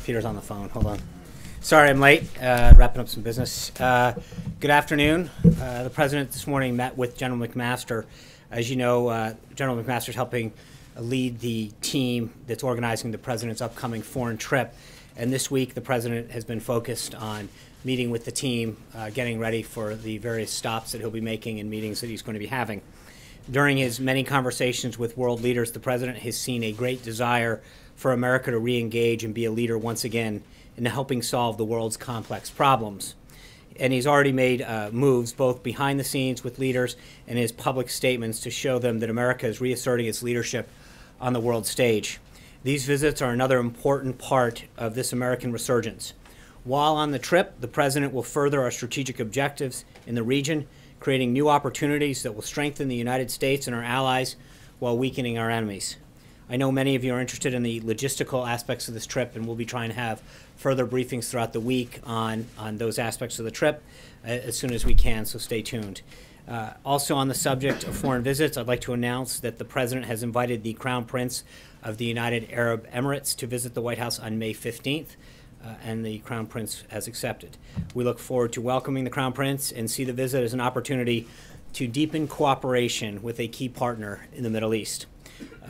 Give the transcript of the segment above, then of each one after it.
Peter's on the phone. Hold on. Sorry, I'm late. Wrapping up some business. Good afternoon. The President this morning met with General McMaster. As you know, General McMaster is helping lead the team that's organizing the President's upcoming foreign trip. And this week, the President has been focused on meeting with the team, getting ready for the various stops that he'll be making and meetings that he's going to be having. During his many conversations with world leaders, the President has seen a great desire for America to re-engage and be a leader once again in helping solve the world's complex problems. And he's already made moves both behind the scenes with leaders and his public statements to show them that America is reasserting its leadership on the world stage. These visits are another important part of this American resurgence. While on the trip, the President will further our strategic objectives in the region, creating new opportunities that will strengthen the United States and our allies while weakening our enemies. I know many of you are interested in the logistical aspects of this trip, and we'll be trying to have further briefings throughout the week on those aspects of the trip as soon as we can, so stay tuned. Also on the subject of foreign visits, I'd like to announce that the President has invited the Crown Prince of the United Arab Emirates to visit the White House on May 15th. And the Crown Prince has accepted. We look forward to welcoming the Crown Prince and see the visit as an opportunity to deepen cooperation with a key partner in the Middle East.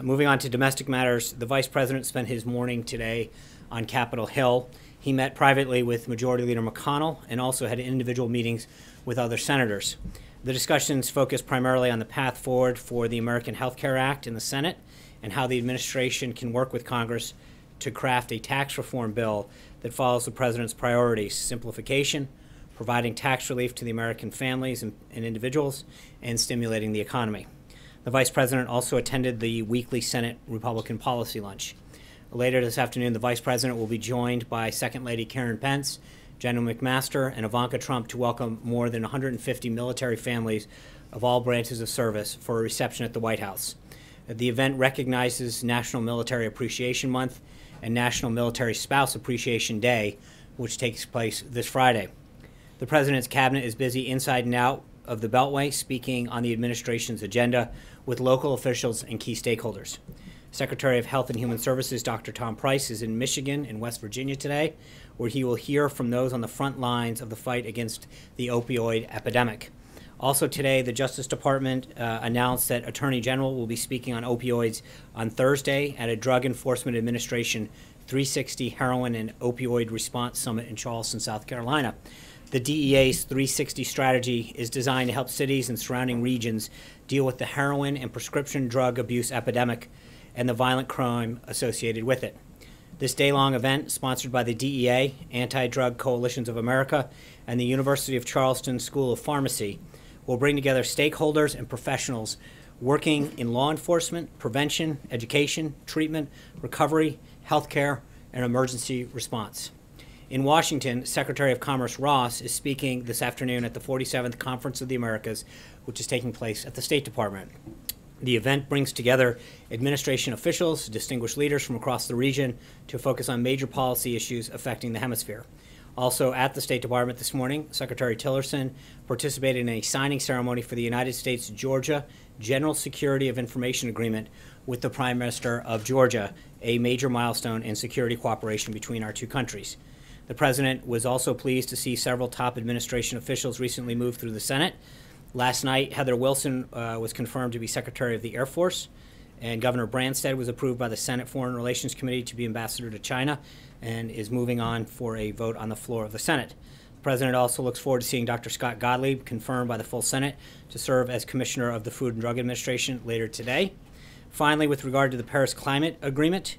Moving on to domestic matters, the Vice President spent his morning today on Capitol Hill. He met privately with Majority Leader McConnell and also had individual meetings with other senators. The discussions focused primarily on the path forward for the American Health Care Act in the Senate and how the administration can work with Congress to craft a tax reform bill that follows the President's priorities: simplification, providing tax relief to the American families and individuals, and stimulating the economy. The Vice President also attended the weekly Senate Republican Policy Lunch. Later this afternoon, the Vice President will be joined by Second Lady Karen Pence, General McMaster, and Ivanka Trump to welcome more than 150 military families of all branches of service for a reception at the White House. The event recognizes National Military Appreciation Month and National Military Spouse Appreciation Day, which takes place this Friday. The President's cabinet is busy inside and out of the Beltway, speaking on the administration's agenda with local officials and key stakeholders. Secretary of Health and Human Services Dr. Tom Price is in Michigan and West Virginia today, where he will hear from those on the front lines of the fight against the opioid epidemic. Also today, the Justice Department announced that Attorney General will be speaking on opioids on Thursday at a Drug Enforcement Administration 360 Heroin and Opioid Response Summit in Charleston, South Carolina. The DEA's 360 strategy is designed to help cities and surrounding regions deal with the heroin and prescription drug abuse epidemic and the violent crime associated with it. This day-long event, sponsored by the DEA, Anti-Drug Coalitions of America, and the University of Charleston School of Pharmacy, will bring together stakeholders and professionals working in law enforcement, prevention, education, treatment, recovery, healthcare, and emergency response. In Washington, Secretary of Commerce Ross is speaking this afternoon at the 47th Conference of the Americas, which is taking place at the State Department. The event brings together administration officials, distinguished leaders from across the region to focus on major policy issues affecting the hemisphere. Also at the State Department this morning, Secretary Tillerson participated in a signing ceremony for the United States-Georgia General Security of Information Agreement with the Prime Minister of Georgia, a major milestone in security cooperation between our two countries. The President was also pleased to see several top administration officials recently move through the Senate. Last night, Heather Wilson was confirmed to be Secretary of the Air Force, and Governor Branstad was approved by the Senate Foreign Relations Committee to be ambassador to China and is moving on for a vote on the floor of the Senate. The President also looks forward to seeing Dr. Scott Gottlieb confirmed by the full Senate to serve as Commissioner of the Food and Drug Administration later today. Finally, with regard to the Paris Climate Agreement,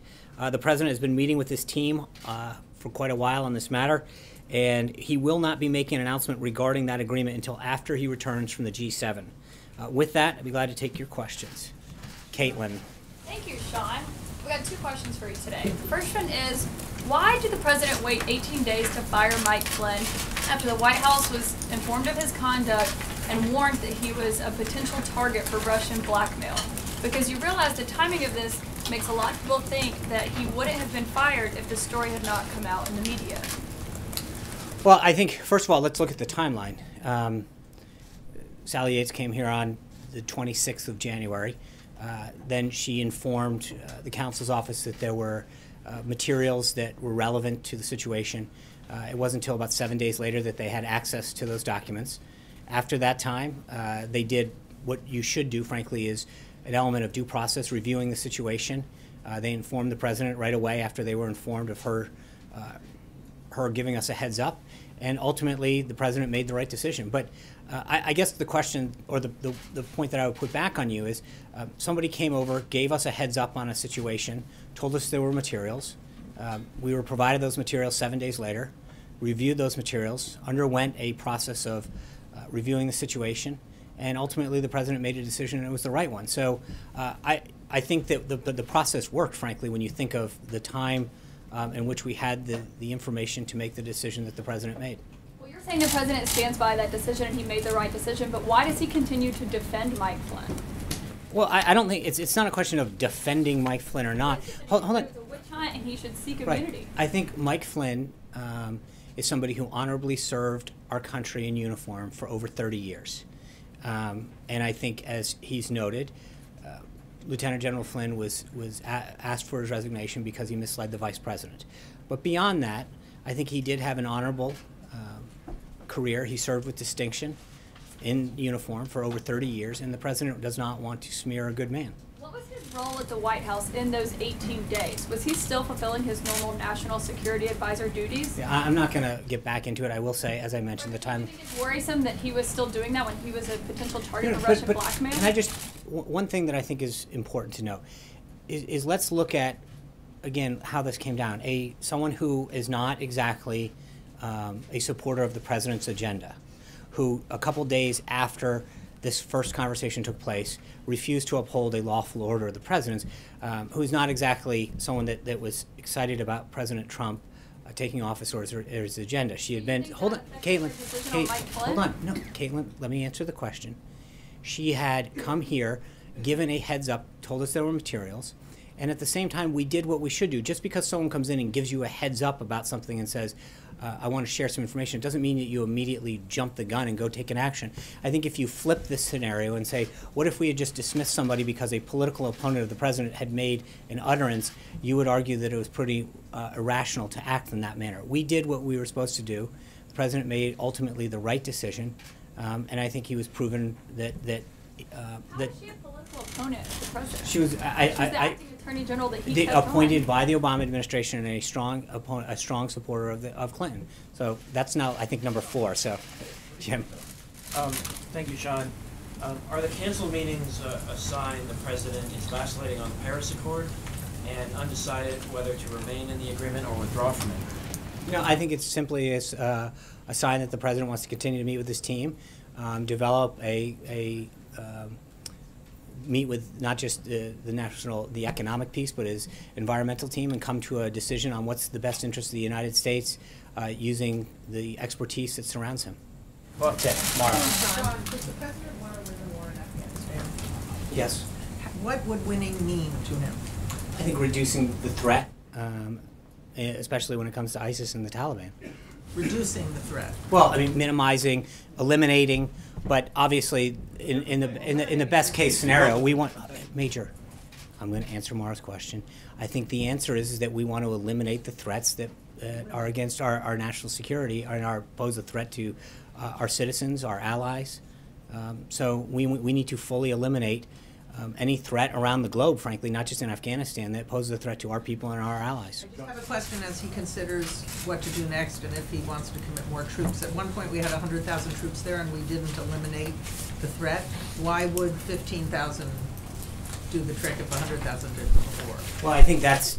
the President has been meeting with his team for quite a while on this matter, and he will not be making an announcement regarding that agreement until after he returns from the G7. With that, I'd be glad to take your questions. Caitlin. Thank you, Sean. We got two questions for you today. The first one is, why did the President wait 18 days to fire Mike Flynn after the White House was informed of his conduct and warned that he was a potential target for Russian blackmail? Because you realize the timing of this makes a lot of people think that he wouldn't have been fired if the story had not come out in the media. Well, I think, first of all, let's look at the timeline. Sally Yates came here on the 26th of January. Then she informed the counsel's office that there were materials that were relevant to the situation. It wasn't until about 7 days later that they had access to those documents. After that time, they did what you should do, frankly, is an element of due process, reviewing the situation. They informed the president right away after they were informed of her giving us a heads up, and ultimately the president made the right decision. But I guess the question, or the point that I would put back on you is, somebody came over, gave us a heads up on a situation, told us there were materials. We were provided those materials 7 days later, reviewed those materials, underwent a process of reviewing the situation, and ultimately the president made a decision, and it was the right one. So I think that the process worked, frankly, when you think of the time in which we had the information to make the decision that the president made. Well, you're saying the president stands by that decision and he made the right decision, but why does he continue to defend Mike Flynn? Well, I don't think it's not a question of defending Mike Flynn or not. Hold on. It's a witch hunt, and he should seek immunity. Right. I think Mike Flynn is somebody who honorably served our country in uniform for over 30 years. And I think, as he's noted, Lieutenant General Flynn was asked for his resignation because he misled the vice president. But beyond that, I think he did have an honorable career. He served with distinction in uniform for over 30 years, and the president does not want to smear a good man. What was his role at the White House in those 18 days? Was he still fulfilling his normal national security advisor duties? Yeah, I'm not going to get back into it. I will say, as I mentioned, the time. Do you think it's worrisome that he was still doing that when he was a potential target of Russian blackmail? Can I just, one thing that I think is important to note is let's look at, again, how this came down. Someone who is not exactly a supporter of the president's agenda, who a couple days after this first conversation took place refused to uphold a lawful order of the president's, who's not exactly someone that was excited about President Trump taking office or his agenda. She had been, hold on, Caitlin, hold on, no, Caitlin, let me answer the question. She had come here, given a heads up, told us there were materials, and at the same time we did what we should do. Just because someone comes in and gives you a heads up about something and says, I want to share some information, it doesn't mean that you immediately jump the gun and go take an action. I think if you flip this scenario and say, what if we had just dismissed somebody because a political opponent of the president had made an utterance, you would argue that it was pretty irrational to act in that manner. We did what we were supposed to do. The president made ultimately the right decision, and I think he was proven that How is she a political opponent of the president? she was. She's the acting attorney general that he kept appointed on. by the Obama administration and a strong supporter of Clinton. So that's now, I think, number 4. So, Jim. Thank you, Sean. Are the canceled meetings a sign the president is vacillating on the Paris Accord and undecided whether to remain in the agreement or withdraw from it? You know, I think it's simply a sign that the president wants to continue to meet with his team, develop meet with not just the economic piece, but his environmental team, and come to a decision on what's the best interest of the United States using the expertise that surrounds him. Well, okay, Mara. John, does the president want to win the war in Afghanistan? Yes. What would winning mean to him? I think reducing the threat, especially when it comes to ISIS and the Taliban. Reducing the threat. Well, I mean, minimizing, eliminating, but obviously, in the best case scenario, we want Major. I'm going to answer Mara's question. I think the answer is that we want to eliminate the threats that are against our national security and pose a threat to our citizens, our allies. So we need to fully eliminate any threat around the globe, frankly, not just in Afghanistan, that poses a threat to our people and our allies. I just have a question as he considers what to do next and if he wants to commit more troops. At one point we had 100,000 troops there and we didn't eliminate the threat. Why would 15,000 do the trick if 100,000 did before? Well, I think that's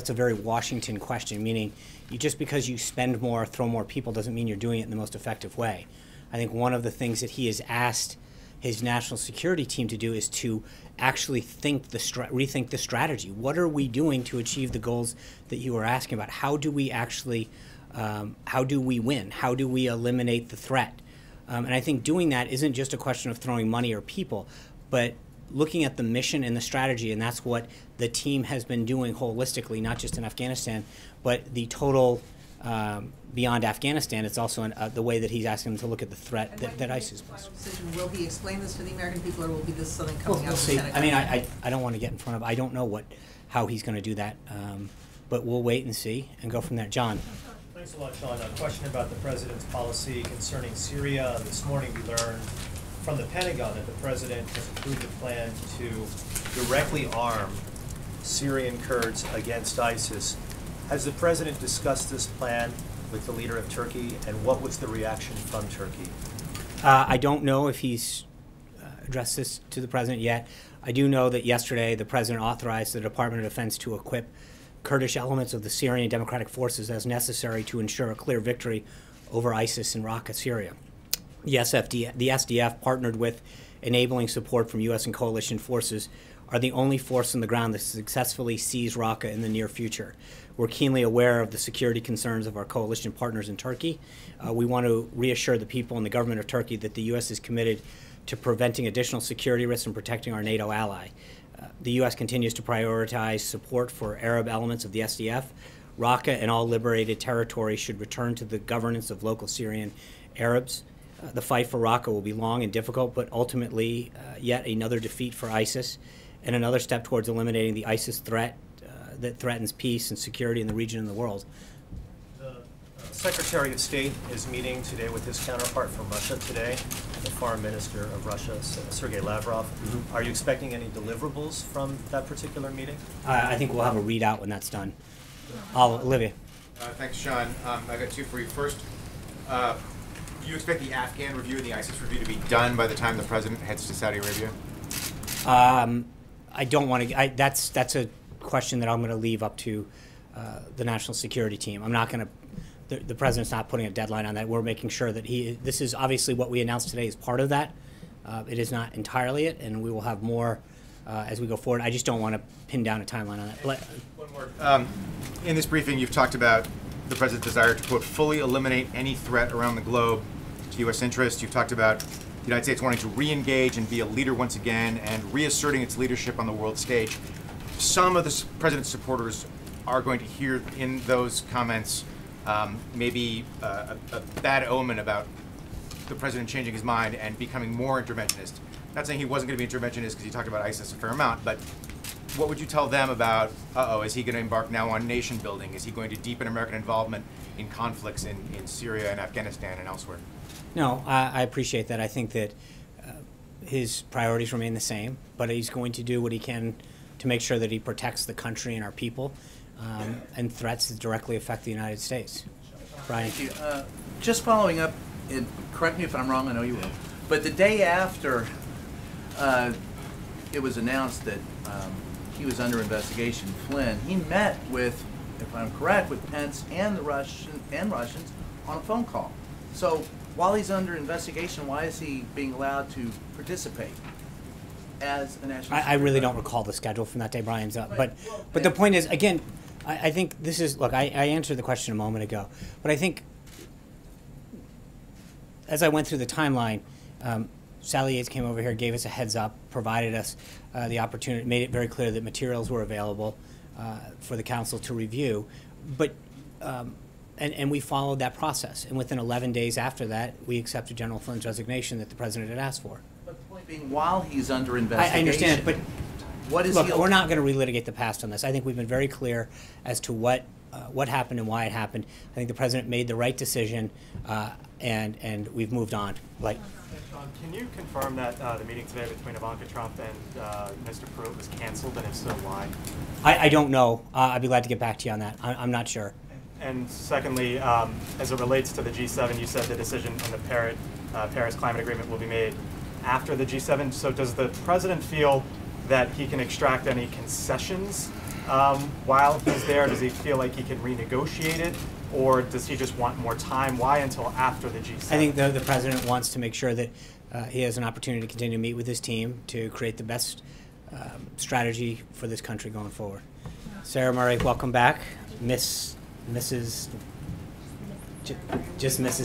a very Washington question, meaning just because you spend more, throw more people, doesn't mean you're doing it in the most effective way. I think one of the things that he has asked his national security team to do is to actually rethink the strategy. What are we doing to achieve the goals that you were asking about? How do we actually, how do we win? How do we eliminate the threat? And I think doing that isn't just a question of throwing money or people, but looking at the mission and the strategy, and that's what the team has been doing holistically, not just in Afghanistan, but the total beyond Afghanistan. It's also the way that he's asking them to look at the threat that ISIS poses. Will he explain this to the American people, or will be this something coming out We'll of the see. Senate? I mean, I don't want to get in front of. I don't know how he's going to do that. but we'll wait and see and go from there. John. Thanks a lot, Sean. A question about the president's policy concerning Syria. This morning we learned from the Pentagon that the president has approved a plan to directly arm Syrian Kurds against ISIS. Has the president discussed this plan with the leader of Turkey, and what was the reaction from Turkey? I don't know if he's addressed this to the president yet. I do know that yesterday the president authorized the Department of Defense to equip Kurdish elements of the Syrian Democratic Forces as necessary to ensure a clear victory over ISIS in Raqqa, Syria. The SDF, partnered with enabling support from U.S. and coalition forces, are the only force on the ground that successfully seize Raqqa in the near future. We're keenly aware of the security concerns of our coalition partners in Turkey. We want to reassure the people and the government of Turkey that the U.S. is committed to preventing additional security risks and protecting our NATO ally. The U.S. continues to prioritize support for Arab elements of the SDF. Raqqa and all liberated territories should return to the governance of local Syrian Arabs. The fight for Raqqa will be long and difficult, but ultimately yet another defeat for ISIS and another step towards eliminating the ISIS threat that threatens peace and security in the region and the world. The Secretary of State is meeting today with his counterpart from Russia today, the Foreign Minister of Russia, Sergei Lavrov. Mm-hmm. Are you expecting any deliverables from that particular meeting? I think we'll have a readout when that's done. Olivia. Thanks, Sean. I've got two for you. First, do you expect the Afghan review and the ISIS review to be done by the time the president heads to Saudi Arabia? I don't want to. That's a question that I'm going to leave up to the national security team. I'm not going to. The president's not putting a deadline on that. We're making sure that this is obviously what we announced today is part of that. It is not entirely it, and we will have more as we go forward. I just don't want to pin down a timeline on that. One more. In this briefing, you've talked about the president's desire to, quote, fully eliminate any threat around the globe to U.S. interests. You've talked about the United States wanting to re-engage and be a leader once again and reasserting its leadership on the world stage. Some of the president's supporters are going to hear in those comments maybe a bad omen about the president changing his mind and becoming more interventionist. Not saying he wasn't going to be interventionist because he talked about ISIS a fair amount, but what would you tell them about, is he going to embark now on nation building? Is he going to deepen American involvement in conflicts in Syria and Afghanistan and elsewhere? No, I appreciate that. I think that his priorities remain the same, but he's going to do what he can to make sure that he protects the country and our people and threats that directly affect the United States. Brian. Thank you. Just following up, and correct me if I'm wrong, I know you will, but the day after it was announced that he was under investigation, Flynn, he met with, if I'm correct, with Pence and the Russians on a phone call. So while he's under investigation, why is he being allowed to participate as a national security? I really don't recall the schedule from that day, Brian's up. But the point is, again, I think this is, look, I answered the question a moment ago, but I think as I went through the timeline, Sally Yates came over here, gave us a heads up, provided us the opportunity, made it very clear that materials were available for the council to review. But and we followed that process. And within 11 days after that, we accepted General Flynn's resignation that the president had asked for. But the point being, while he's under investigation, I understand, but what is look, we're not going to relitigate the past on this. I think we've been very clear as to what happened and why it happened. I think the president made the right decision, and we've moved on. Like. Can you confirm that the meeting today between Ivanka Trump and Mr. Pruitt was canceled, and if so, why? I don't know. I'd be glad to get back to you on that. I'm not sure. And secondly, as it relates to the G7, you said the decision on the Paris Climate Agreement will be made after the G7. So does the president feel that he can extract any concessions while he's there? Does he feel like he can renegotiate it? Or does he just want more time? Why until after the G7? I think the president wants to make sure that he has an opportunity to continue to meet with his team to create the best strategy for this country going forward. Sarah Murray, welcome back. Mrs.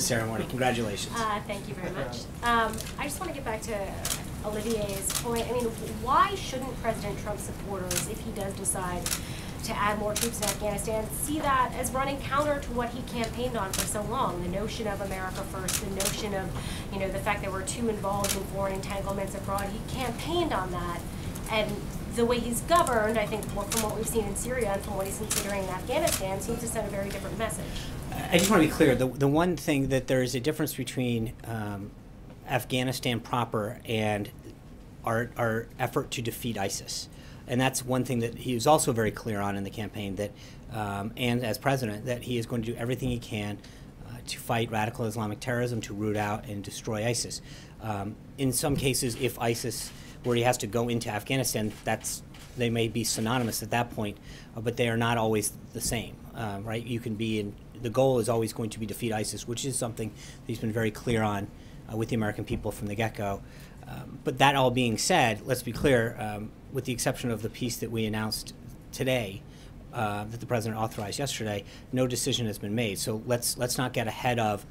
Sarah Murray, congratulations. Thank you very much. I just want to get back to Olivier's point. I mean, why shouldn't President Trump's supporters, if he does decide to add more troops in Afghanistan, see that as running counter to what he campaigned on for so long? The notion of America first, the notion of, the fact that we're too involved in foreign entanglements abroad. He campaigned on that, and the way he's governed, I think, from what we've seen in Syria and from what he's considering in Afghanistan, seems to send a very different message. I just want to be clear. The one thing that there is a difference between Afghanistan proper and our effort to defeat ISIS. And that's one thing that he was also very clear on in the campaign, that, and as president, that he is going to do everything he can to fight radical Islamic terrorism, to root out and destroy ISIS. In some cases, if ISIS, where he has to go into Afghanistan, they may be synonymous at that point, but they are not always the same, right? You can be in, the goal is always going to be defeat ISIS, which is something that he's been very clear on with the American people from the get-go. But that all being said, let's be clear, with the exception of the piece that we announced today, that the president authorized yesterday, no decision has been made. So let's not get ahead of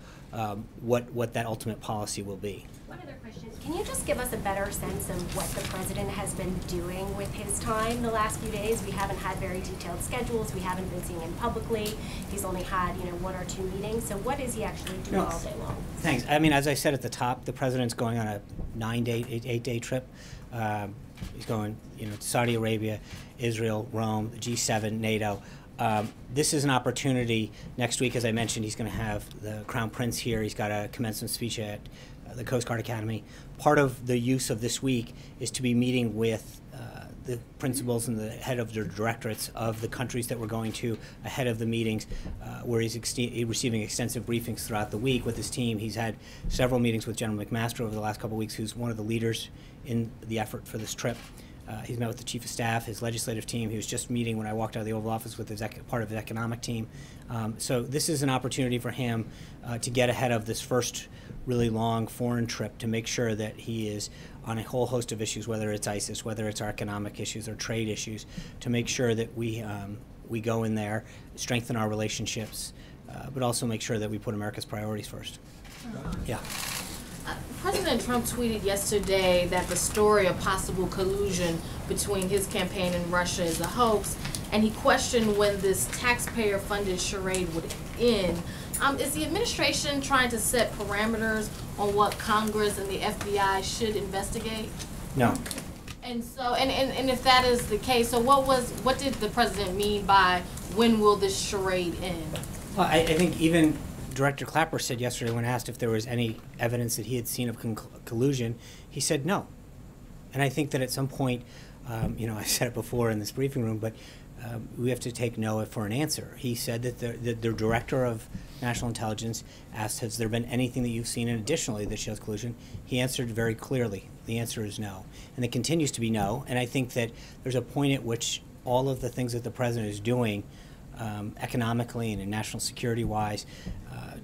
what that ultimate policy will be. One other question. Can you just give us a better sense of what the president has been doing with his time the last few days? We haven't had very detailed schedules. We haven't been seeing him publicly. He's only had, one or two meetings. So what is he actually doing all day long? Thanks. I mean, as I said at the top, the president's going on a 8-day trip. He's going, to Saudi Arabia, Israel, Rome, the G7, NATO. This is an opportunity. Next week, as I mentioned, he's going to have the Crown Prince here. He's got a commencement speech at the Coast Guard Academy. Part of the use of this week is to be meeting with the principals and the head of the directorates of the countries that we're going to ahead of the meetings, where he's receiving extensive briefings throughout the week with his team. He's had several meetings with General McMaster over the last couple of weeks, who's one of the leaders in the effort for this trip. He's met with the Chief of Staff, his legislative team. He was just meeting when I walked out of the Oval Office with part of his economic team. So this is an opportunity for him to get ahead of this first really long foreign trip, to make sure that he is on a whole host of issues, whether it's ISIS, whether it's our economic issues or trade issues, to make sure that we go in there, strengthen our relationships, but also make sure that we put America's priorities first. Yeah. President Trump tweeted yesterday that the story of possible collusion between his campaign and Russia is a hoax, and he questioned when this taxpayer-funded charade would end. Is the administration trying to set parameters on what Congress and the FBI should investigate? No. And so, and if that is the case, so what did the president mean by when will this charade end? Well, I think even Director Clapper said yesterday, when asked if there was any evidence that he had seen of collusion, he said no. And I think that at some point, I said it before in this briefing room, but we have to take no for an answer. He said that the Director of National Intelligence asked, has there been anything that you've seen additionally that shows collusion? He answered very clearly. The answer is no. And it continues to be no. And I think that there's a point at which all of the things that the president is doing economically and in national security-wise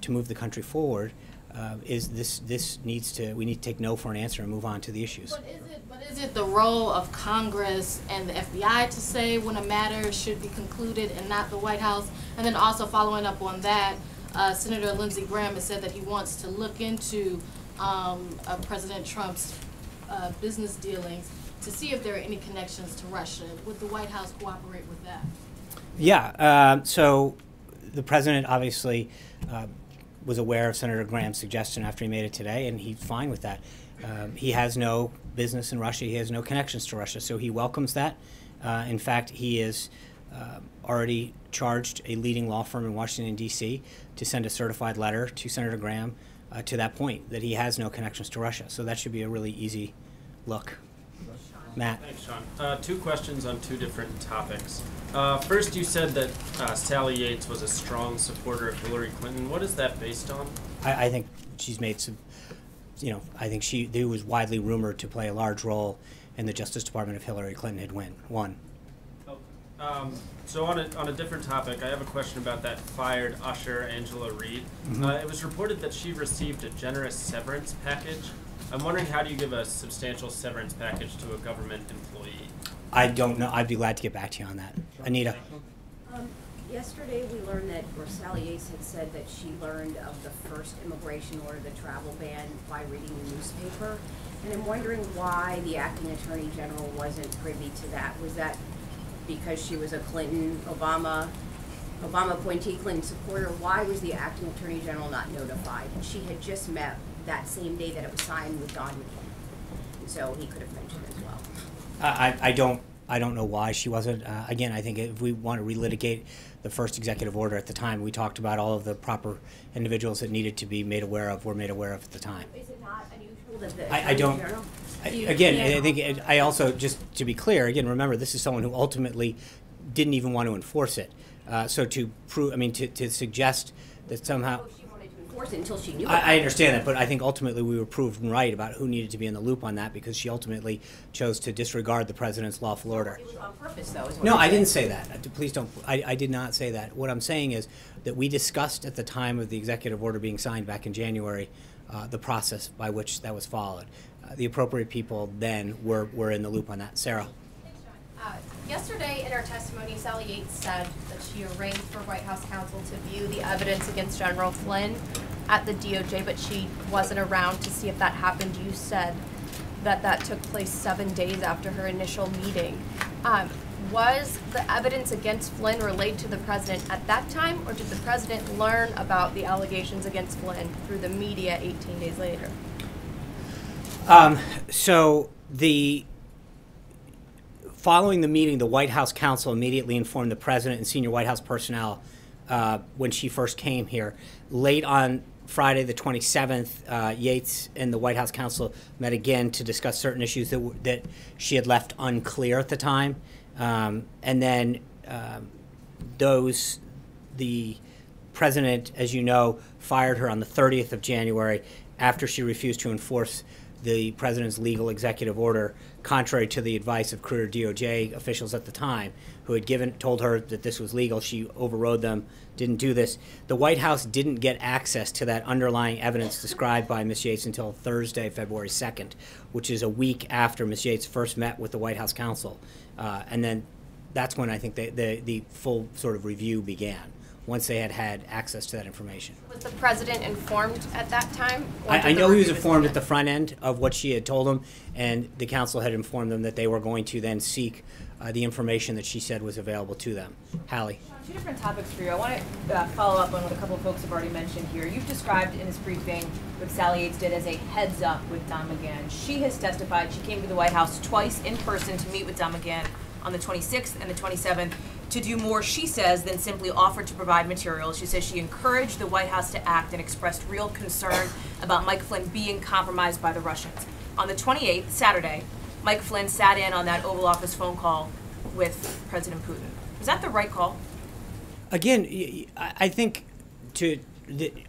to move the country forward, we need to take no for an answer and move on to the issues. But is it the role of Congress and the FBI to say when a matter should be concluded and not the White House? And then also following up on that, Senator Lindsey Graham has said that he wants to look into President Trump's business dealings to see if there are any connections to Russia. Would the White House cooperate with that? Yeah, so the president obviously was aware of Senator Graham's suggestion after he made it today, and he's fine with that. He has no business in Russia. He has no connections to Russia, so he welcomes that. In fact, he has already charged a leading law firm in Washington, D.C. to send a certified letter to Senator Graham to that point, that he has no connections to Russia. So that should be a really easy look. Matt. Thanks, Sean. Two questions on two different topics. First, you said that Sally Yates was a strong supporter of Hillary Clinton. What is that based on? I think she's made some, I think she was widely rumored to play a large role in the Justice Department if Hillary Clinton had won. So on a different topic, I have a question about that fired usher, Angela Reed. Mm-hmm. It was reported that she received a generous severance package. I'm wondering, how do you give a substantial severance package to a government employee? I don't know. I'd be glad to get back to you on that. Anita. Yesterday we learned that, or Sally Yates had said that she learned of the first immigration order, the travel ban, by reading the newspaper. And I'm wondering why the acting attorney general wasn't privy to that. Was that because she was a Obama appointee, Clinton supporter? Why was the acting attorney general not notified? And she had just met that same day that it was signed with Don McCain. And so he could have mentioned as well. I don't I don't know why she wasn't. Again, I think if we want to relitigate the first executive order at the time, we talked about all of the proper individuals that needed to be made aware of, were made aware of at the time. Is it not unusual that the I don't. Attorney General? Again, I think I also, just to be clear, again, remember, this is someone who ultimately didn't even want to enforce it. So to prove, I mean, to suggest that somehow. Oh, she wanted to enforce it until she knew I understand that, but I think ultimately we were proven right about who needed to be in the loop on that, because she ultimately chose to disregard the president's lawful order. It was on purpose, though, is what No, you're I saying. didn't say that. Please don't. I did not say that. What I'm saying is that we discussed at the time of the executive order being signed back in January the process by which that was followed. The appropriate people then were in the loop on that. Sarah. Yesterday in her testimony, Sally Yates said that she arranged for White House counsel to view the evidence against General Flynn at the DOJ, but she wasn't around to see if that happened. You said that that took place 7 days after her initial meeting. Was the evidence against Flynn relayed to the president at that time, or did the president learn about the allegations against Flynn through the media 18 days later? So following the meeting, the White House counsel immediately informed the president and senior White House personnel when she first came here. Late on Friday, the 27th, Yates and the White House counsel met again to discuss certain issues that she had left unclear at the time. And then the president, as you know, fired her on the 30th of January after she refused to enforce the president's legal executive order, contrary to the advice of career DOJ officials at the time, who had told her that this was legal. She overrode them, didn't do this. The White House didn't get access to that underlying evidence described by Ms. Yates until Thursday, February 2nd, which is a week after Ms. Yates first met with the White House counsel. And then that's when I think the full sort of review began, once they had access to that information. Was the president informed at that time? I know he was informed at the front end of what she had told him, and the council had informed them that they were going to then seek the information that she said was available to them. Hallie. Two different topics for you. I want to follow up on what a couple of folks have already mentioned here. You've described in this briefing what Sally Yates did as a heads up with Don McGahn. She has testified she came to the White House twice in person to meet with Don McGahn on the 26th and the 27th to do more, she says, than simply offer to provide material. She says she encouraged the White House to act and expressed real concern about Mike Flynn being compromised by the Russians. On the 28th, Saturday, Mike Flynn sat in on that Oval Office phone call with President Putin. Was that the right call? Again, I think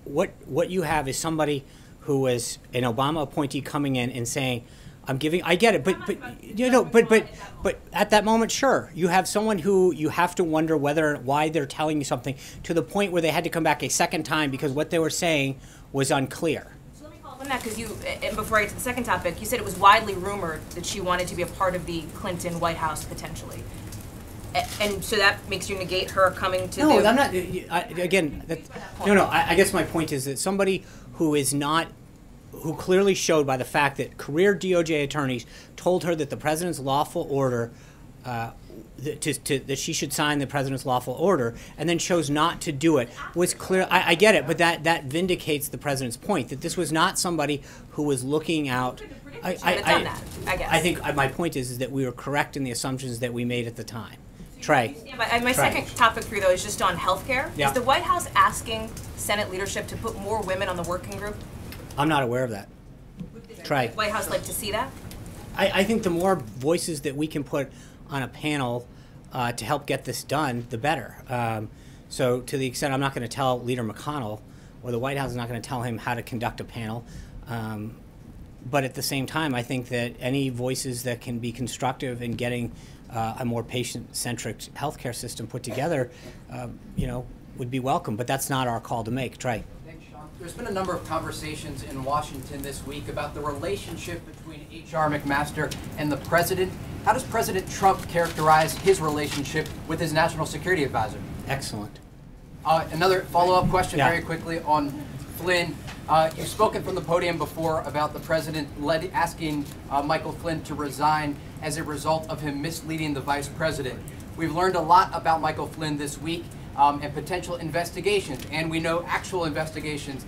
what you have is somebody who was an Obama appointee coming in and saying, I'm giving, I get it, but at that moment, sure, you have someone who you have to wonder why they're telling you something, to the point where they had to come back a second time because what they were saying was unclear. So let me follow up on that, because and before I get to the second topic, you said it was widely rumored that she wanted to be a part of the Clinton White House potentially. And so that makes you negate her coming to No, I'm not, I guess my point is that somebody who is not, who clearly showed by the fact that career DOJ attorneys told her that the president's lawful order, that she should sign the president's lawful order, and then chose not to do it, was clear. I get it, but that vindicates the president's point that this was not somebody who was looking out. I think my point is that we were correct in the assumptions that we made at the time. Trey. Yeah, my second topic for you, though, is just on health care. Yeah. Is the White House asking Senate leadership to put more women on the working group? I'm not aware of that. Trey. White House like to see that? I think the more voices that we can put on a panel to help get this done, the better. So to the extent I'm not going to tell Leader McConnell, or the White House is not going to tell him how to conduct a panel, but at the same time, I think that any voices that can be constructive in getting a more patient-centric healthcare system put together, would be welcome. But that's not our call to make. Trey. Thanks, Sean. There's been a number of conversations in Washington this week about the relationship between H.R. McMaster and the president. How does President Trump characterize his relationship with his national security advisor? Excellent. Another follow-up question very Yeah. quickly on Flynn. You've spoken from the podium before about the president asking Michael Flynn to resign as a result of him misleading the vice president. We've learned a lot about Michael Flynn this week and potential investigations, and we know actual investigations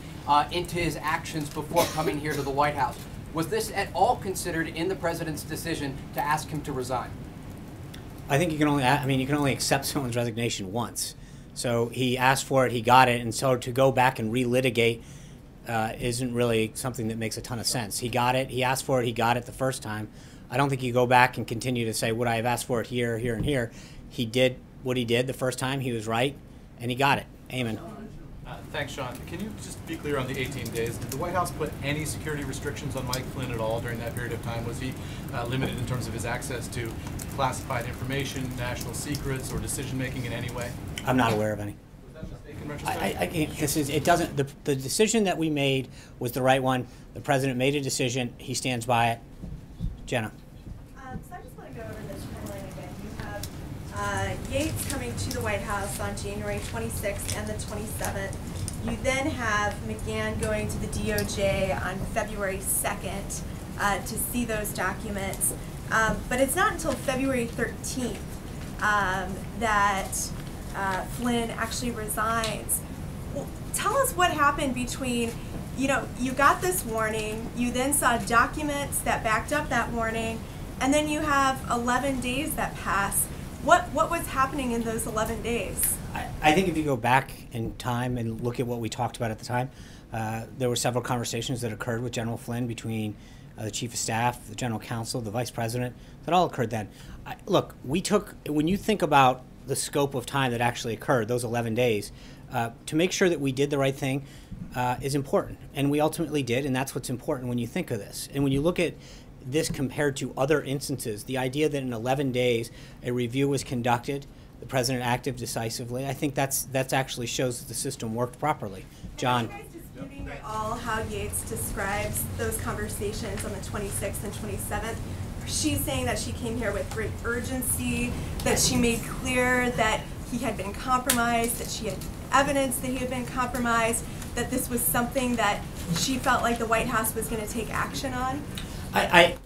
into his actions before coming here to the White House. Was this at all considered in the president's decision to ask him to resign? I think you can only, I mean, you can only accept someone's resignation once. So he asked for it, he got it, and so to go back and relitigate isn't really something that makes a ton of sense. He got it, he asked for it, he got it the first time. I don't think you go back and continue to say, would I have asked for it here, here, and here? He did what he did the first time, he was right, and he got it. Amen. Thanks, Sean. Can you just be clear on the 18 days? Did the White House put any security restrictions on Mike Flynn at all during that period of time? Was he limited in terms of his access to classified information, national secrets, or decision-making in any way? I'm not aware of any. Was that a mistake in retrospect? I can't, it doesn't, the decision that we made was the right one. The president made a decision, he stands by it. Jenna. So I just want to go over this timeline again. You have Yates coming to the White House on January 26th and the 27th. You then have McGahn going to the DOJ on February 2nd to see those documents. But it's not until February 13th that Flynn actually resigns. Well, tell us what happened between, you know, you got this warning, you then saw documents that backed up that warning, and then you have 11 days that pass. What was happening in those 11 days? I think if you go back in time and look at what we talked about at the time, there were several conversations that occurred with General Flynn between the Chief of Staff, the General Counsel, the Vice President, that all occurred then. Look, we took, when you think about the scope of time that actually occurred, those 11 days, to make sure that we did the right thing is important. And we ultimately did, and that's what's important when you think of this. And when you look at this compared to other instances, the idea that in 11 days a review was conducted, the president acted decisively, I think that's actually shows that the system worked properly. John. Are you guys disputing at all how Yates describes those conversations on the 26th and 27th? She's saying that she came here with great urgency, that she made clear that he had been compromised, that she had evidence that he had been compromised, that this was something that she felt like the White House was going to take action on?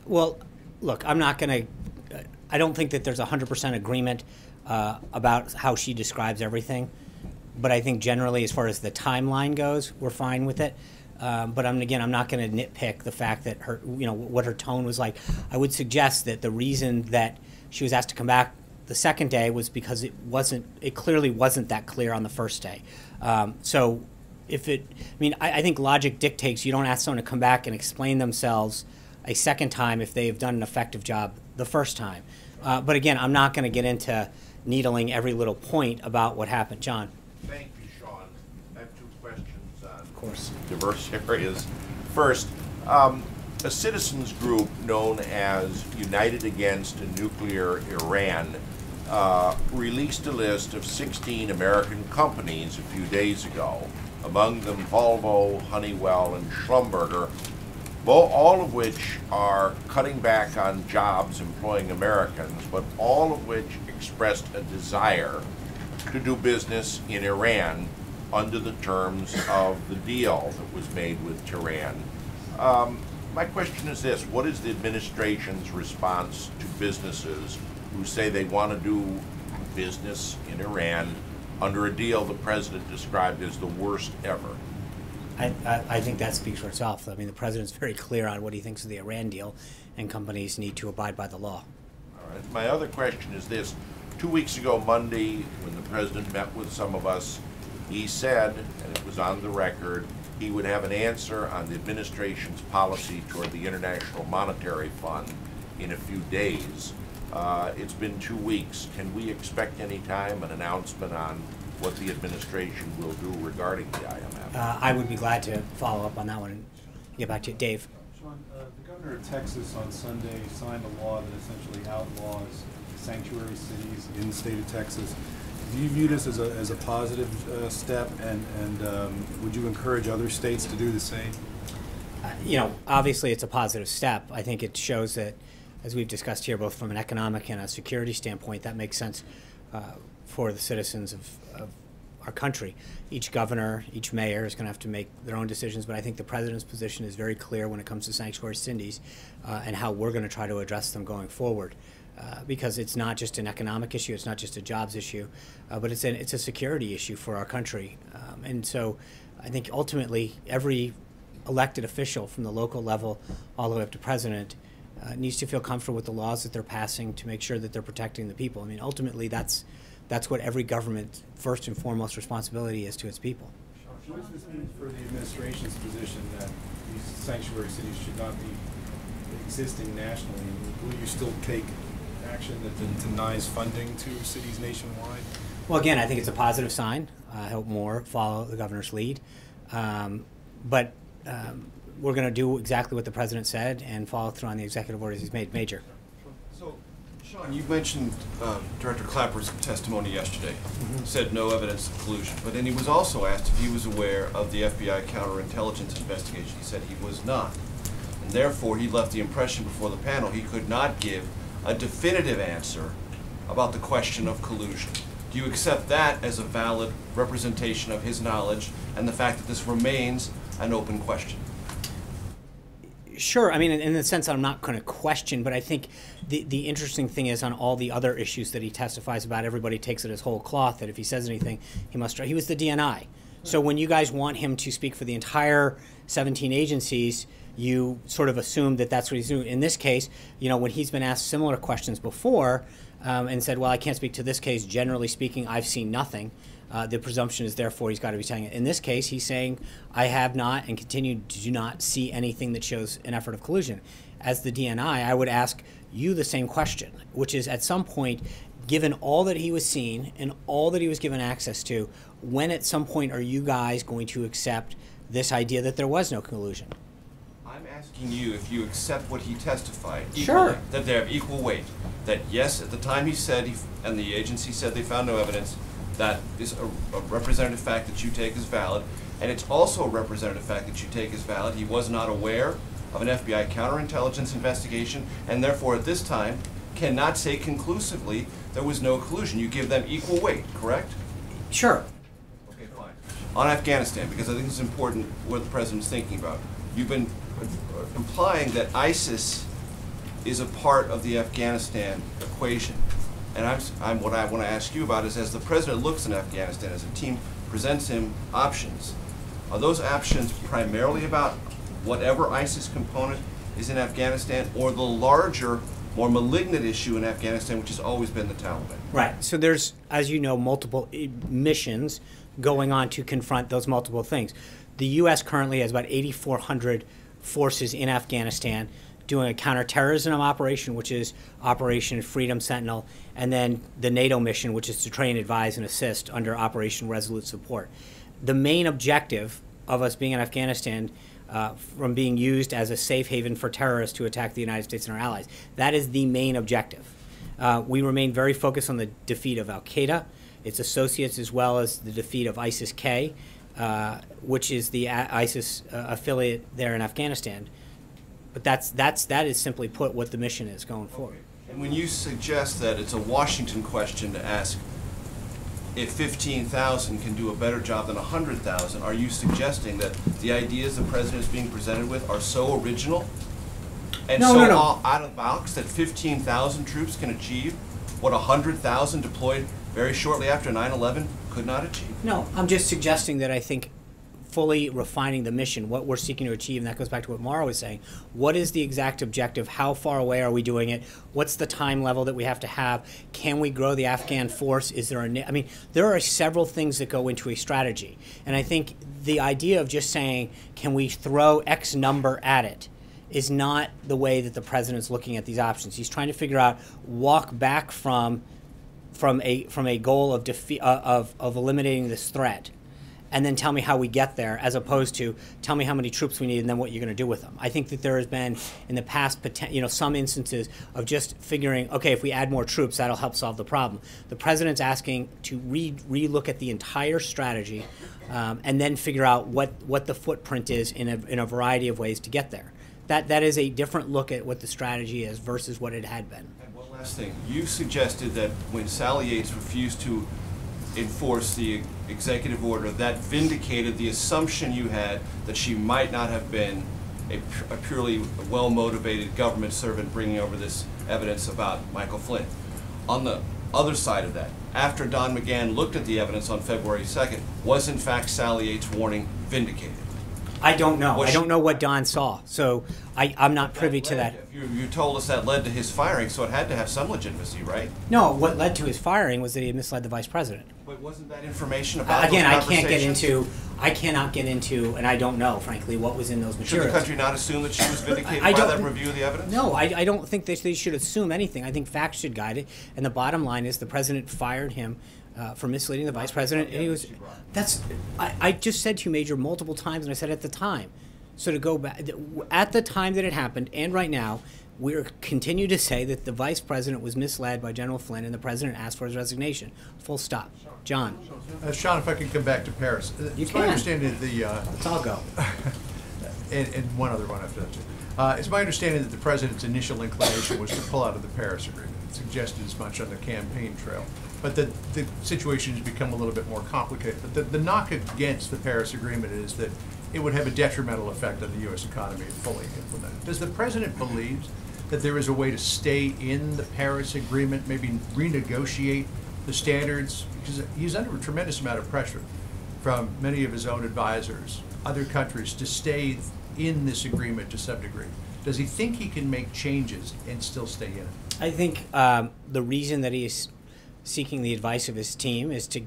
Well, look, I'm not going to, I don't think that there's 100% agreement about how she describes everything. But I think generally, as far as the timeline goes, we're fine with it. But I'm not going to nitpick the fact that her, you know, what her tone was like. I would suggest that the reason that she was asked to come back the second day was because it clearly wasn't that clear on the first day. So I think logic dictates you don't ask someone to come back and explain themselves a second time if they've done an effective job the first time. But again, I'm not going to get into needling every little point about what happened. John. Thank you, Sean. I have two questions on Of course. diverse areas. First, a citizens group known as United Against a Nuclear Iran released a list of 16 American companies a few days ago, among them Volvo, Honeywell, and Schlumberger, all of which are cutting back on jobs employing Americans, but all of which expressed a desire to do business in Iran under the terms of the deal that was made with Tehran. My question is this: what is the administration's response to businesses who say they want to do business in Iran under a deal the president described as the worst ever? I think that speaks for itself. I mean, the president's very clear on what he thinks of the Iran deal, and companies need to abide by the law. All right. My other question is this. 2 weeks ago, Monday, when the president met with some of us, he said, and it was on the record, he would have an answer on the administration's policy toward the International Monetary Fund in a few days. It's been 2 weeks. Can we expect any time an announcement on what the administration will do regarding the IMF? I would be glad to follow up on that one and get back to you. Dave. Sean, the governor of Texas on Sunday signed a law that essentially outlaws sanctuary cities in the state of Texas. Do you view this as a positive step, and would you encourage other states to do the same? Obviously it's a positive step. I think it shows that, as we've discussed here, both from an economic and a security standpoint, that makes sense for the citizens of our country. Each governor, each mayor is going to have to make their own decisions, but I think the president's position is very clear when it comes to sanctuary cities and how we're going to try to address them going forward. Because it's not just an economic issue, it's not just a jobs issue, but it's a security issue for our country. And so I think ultimately every elected official from the local level all the way up to president needs to feel comfortable with the laws that they're passing to make sure that they're protecting the people. I mean, ultimately, that's what every government first and foremost responsibility is to its people. What does this mean for the administration's position that these sanctuary cities should not be existing nationally? Will you still take action that denies funding to cities nationwide? Well, again, I think it's a positive sign. I hope more follow the governor's lead. But we're going to do exactly what the president said and follow through on the executive orders he's made. Major. So, Sean, you mentioned Director Clapper's testimony yesterday. Said no evidence of collusion. But then he was also asked if he was aware of the FBI counterintelligence investigation. He said he was not. And therefore, he left the impression before the panel he could not give a definitive answer about the question of collusion. Do you accept that as a valid representation of his knowledge and the fact that this remains an open question? Sure. I mean, in the sense that I'm not going to question, but I think the interesting thing is on all the other issues that he testifies about, everybody takes it as whole cloth, that if he says anything, he was the DNI. So when you guys want him to speak for the entire 17 agencies, you sort of assume that that's what he's doing. In this case, when he's been asked similar questions before and said, well, I can't speak to this case, generally speaking, I've seen nothing. The presumption is therefore he's got to be telling it. In this case, he's saying, I have not and continue to do not see anything that shows an effort of collusion. As the DNI, I would ask you the same question, which is at some point, given all that he was seen and all that he was given access to, when at some point are you guys going to accept this idea that there was no collusion? I'm asking you if you accept what he testified equally, sure, that they have equal weight. That yes, at the time he said, and the agency said they found no evidence, that is a representative fact that you take as valid, and it's also a representative fact that you take as valid. He was not aware of an FBI counterintelligence investigation, and therefore at this time cannot say conclusively there was no collusion. You give them equal weight, correct? Sure. Okay, fine. On Afghanistan, because I think it's important what the president's thinking about. You've been implying that ISIS is a part of the Afghanistan equation. And what I want to ask you about is, as the president looks in Afghanistan, as a team presents him options, are those options primarily about whatever ISIS component is in Afghanistan, or the larger, more malignant issue in Afghanistan, which has always been the Taliban? Right. So there's, as you know, multiple missions going on to confront those multiple things. The U.S. currently has about 8,400 forces in Afghanistan doing a counterterrorism operation, which is Operation Freedom Sentinel, and then the NATO mission, which is to train, advise, and assist under Operation Resolute Support. The main objective of us being in Afghanistan from being used as a safe haven for terrorists to attack the United States and our allies, that is the main objective. We remain very focused on the defeat of Al-Qaeda, its associates, as well as the defeat of ISIS-K, which is the ISIS affiliate there in Afghanistan. But that is simply put what the mission is going forward. And when you suggest that it's a Washington question to ask if 15,000 can do a better job than 100,000, are you suggesting that the ideas the president is being presented with are so original and out of the box that 15,000 troops can achieve what 100,000 deployed very shortly after 9/11 could not achieve? No, I'm just suggesting that I think fully refining the mission, what we're seeking to achieve, and that goes back to what Mara was saying. What is the exact objective? How far away are we doing it? What's the time level that we have to have? Can we grow the Afghan force? Is there I mean, there are several things that go into a strategy. And I think the idea of just saying, can we throw X number at it, is not the way that the president's looking at these options. He's trying to figure out, walk back from a goal of defeat, of eliminating this threat, and then tell me how we get there, as opposed to tell me how many troops we need and then what you're going to do with them. I think that there has been in the past, some instances of just figuring, okay, if we add more troops, that'll help solve the problem. The president's asking to re-look at the entire strategy and then figure out what the footprint is in a variety of ways to get there. That is a different look at what the strategy is versus what it had been. And one last thing. You suggested that when Sally Yates refused to enforce the executive order, that vindicated the assumption you had that she might not have been a purely well-motivated government servant bringing over this evidence about Michael Flynn. On the other side of that, after Don McGahn looked at the evidence on February 2nd, was in fact Sally Yates' warning vindicated? I don't know. Was I don't she- know what Don saw, so I'm not privy to that. You told us that led to his firing, so it had to have some legitimacy, right? No, what led to his firing was that he had misled the vice president. But wasn't that information about Again, those I cannot get into, and I don't know, frankly, what was in those Should materials. the country not assume that she was vindicated I by don't- that review of the evidence? No, I don't think they should assume anything. I think facts should guide it. And the bottom line is the president fired him for misleading the vice president. And he was, I just said to you, Major, multiple times, and I said at the time. So to go back, at the time that it happened, and right now, we continue to say that the vice president was misled by General Flynn, and the president asked for his resignation. Full stop. John. Sean, if I could come back to Paris. You It's can. my understanding that the... Let's all go. and one other one after that, too. It's my understanding that the president's initial inclination was to pull out of the Paris Agreement. It suggested as much on the campaign trail. But the situation has become a little bit more complicated. But the knock against the Paris Agreement is that it would have a detrimental effect on the U.S. economy if fully implemented. Does the president believe that there is a way to stay in the Paris Agreement, maybe renegotiate the standards? Because he's under a tremendous amount of pressure from many of his own advisors, other countries, to stay in this agreement to some degree. Does he think he can make changes and still stay in it? I think the reason that he is seeking the advice of his team is to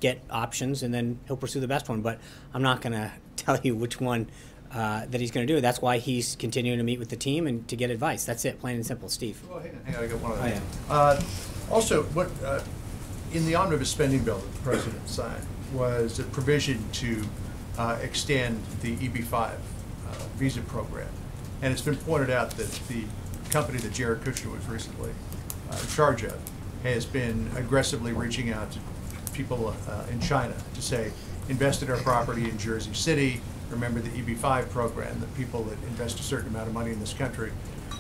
get options, and then he'll pursue the best one. But I'm not going to tell you which one that he's going to do. That's why he's continuing to meet with the team and to get advice. That's it, plain and simple. Steve. Well, hang on, I got one other Oh, thing. yeah. Also, what in the omnibus spending bill that the president signed was a provision to extend the EB-5 visa program. And it's been pointed out that the company that Jared Kushner was recently in charge of has been aggressively reaching out to people in China to say, invest in our property in Jersey City. Remember the EB-5 program, that people that invest a certain amount of money in this country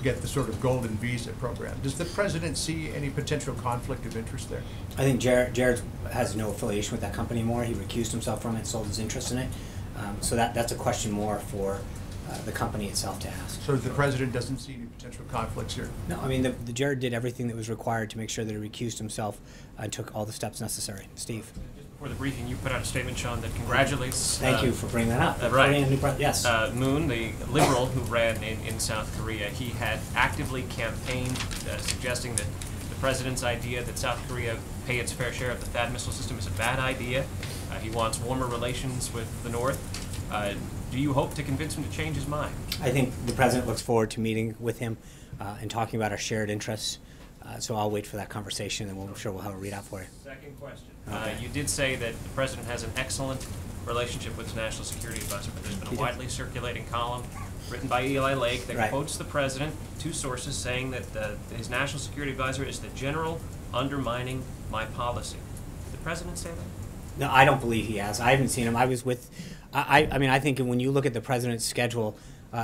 get the sort of golden visa program. Does the president see any potential conflict of interest there? I think Jared has no affiliation with that company anymore. He recused himself from it, sold his interest in it. So that's a question more for the company itself to ask. So the president doesn't see any potential conflicts here? No, I mean, the Jared did everything that was required to make sure that he recused himself and took all the steps necessary. Steve. Before the briefing, you put out a statement, Sean, that congratulates... Thank you for bringing that up. Right. Yes. Moon, the liberal who ran in South Korea, he had actively campaigned suggesting that the president's idea that South Korea pay its fair share of the THAAD missile system is a bad idea. He wants warmer relations with the North. Do you hope to convince him to change his mind? I think the president looks forward to meeting with him and talking about our shared interests. So I'll wait for that conversation, and I'm sure we'll have a readout for you. Second question. Okay. You did say that the president has an excellent relationship with his national security advisor, but there's been a widely circulating column written by Eli Lake that Right. quotes the president, two sources, saying that his national security advisor is the general undermining my policy. Did the president say that? No, I don't believe he has. I haven't seen him. I was with, I mean, I think when you look at the president's schedule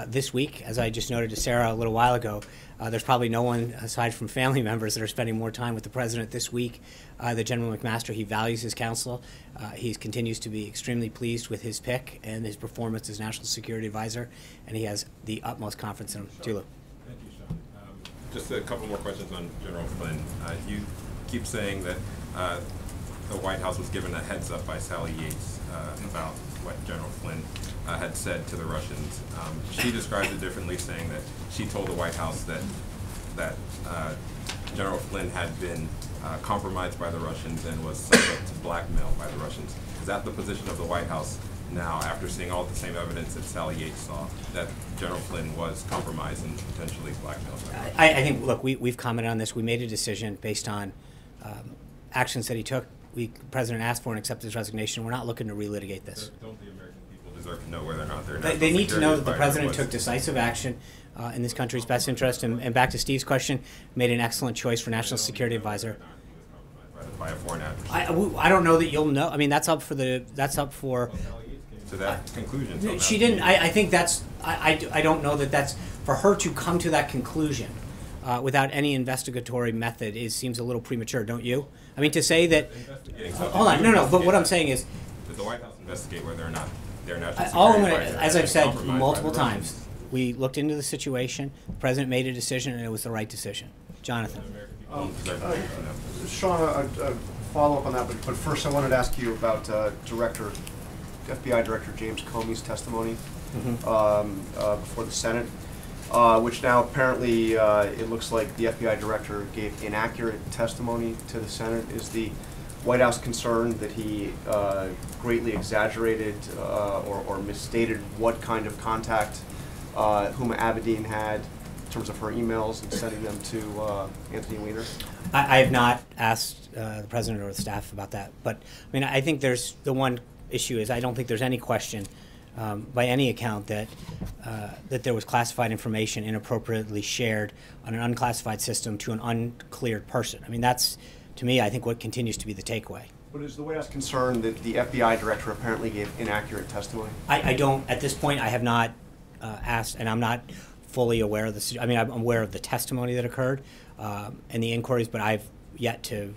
this week, as I just noted to Sarah a little while ago, there's probably no one aside from family members that are spending more time with the president this week. The General McMaster, he values his counsel. He continues to be extremely pleased with his pick and his performance as National Security Advisor, and he has the utmost confidence in him. Tulu. Thank you, Sean. Just a couple more questions on General Flynn. You keep saying that the White House was given a heads up by Sally Yates about what General Flynn had said to the Russians. She described it differently, saying that she told the White House that General Flynn had been compromised by the Russians and was subject to blackmail by the Russians. Is that the position of the White House now, after seeing all the same evidence that Sally Yates saw, that General Flynn was compromised and potentially blackmailed by the Russians? I think, look, we've commented on this. We made a decision based on actions that he took. The president asked for and accepted his resignation. We're not looking to relitigate this. Don't the American people deserve to know whether or not they're They need to know that the president took decisive action in this country's best interest. And back to Steve's question, made an excellent choice for National Security Advisor. By a foreign adversary. I don't know that you'll know. I mean, that's up for. To that conclusion. So She didn't. I think that's. I don't know that that's for her to come to that conclusion without any investigatory method. Seems a little premature, don't you? I mean, to say that. Hold on, no. But what I'm saying is. Does the White House investigate whether or not their national All I'm security gonna, advisor as has I've been said compromised multiple by the Russians? times, we looked into the situation. The president made a decision, and it was the right decision. Jonathan. Sean, a follow-up on that, but first I wanted to ask you about FBI Director James Comey's testimony. before the Senate, which now apparently it looks like the FBI director gave inaccurate testimony to the Senate. Is the White House concerned that he greatly exaggerated or misstated what kind of contact Huma Abedin had in terms of her emails and sending them to Anthony Weiner? I have not asked the president or the staff about that, but I mean, I think there's the one issue is I don't think there's any question by any account that that there was classified information inappropriately shared on an unclassified system to an uncleared person. I mean, that's, to me, I think what continues to be the takeaway. But is the White House concerned that the FBI director apparently gave inaccurate testimony? I don't, at this point, I have not asked, and I'm not fully aware of the, I mean, I'm aware of the testimony that occurred and the inquiries, but I've yet to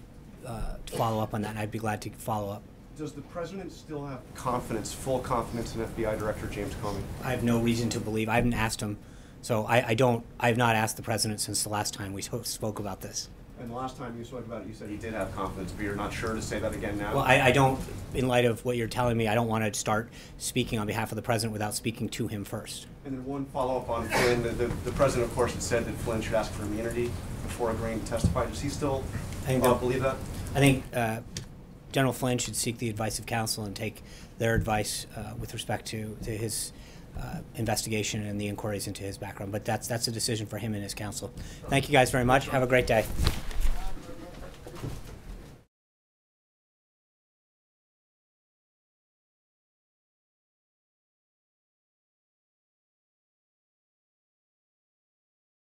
follow up on that, and I'd be glad to follow up. Does the president still have confidence, full confidence in FBI Director James Comey? I have no reason to believe. I haven't asked him, so I have not asked the president since the last time we spoke about this. And the last time you spoke about it, you said he did have confidence, but you're not sure to say that again now? Well, I don't, in light of what you're telling me, I don't want to start speaking on behalf of the president without speaking to him first. And then one follow-up on Flynn. The president, of course, had said that Flynn should ask for immunity before agreeing to testify. Does he still believe that? I think General Flynn should seek the advice of counsel and take their advice with respect to his investigation and the inquiries into his background. But that's a decision for him and his counsel. Thank you guys very much. Have a great day.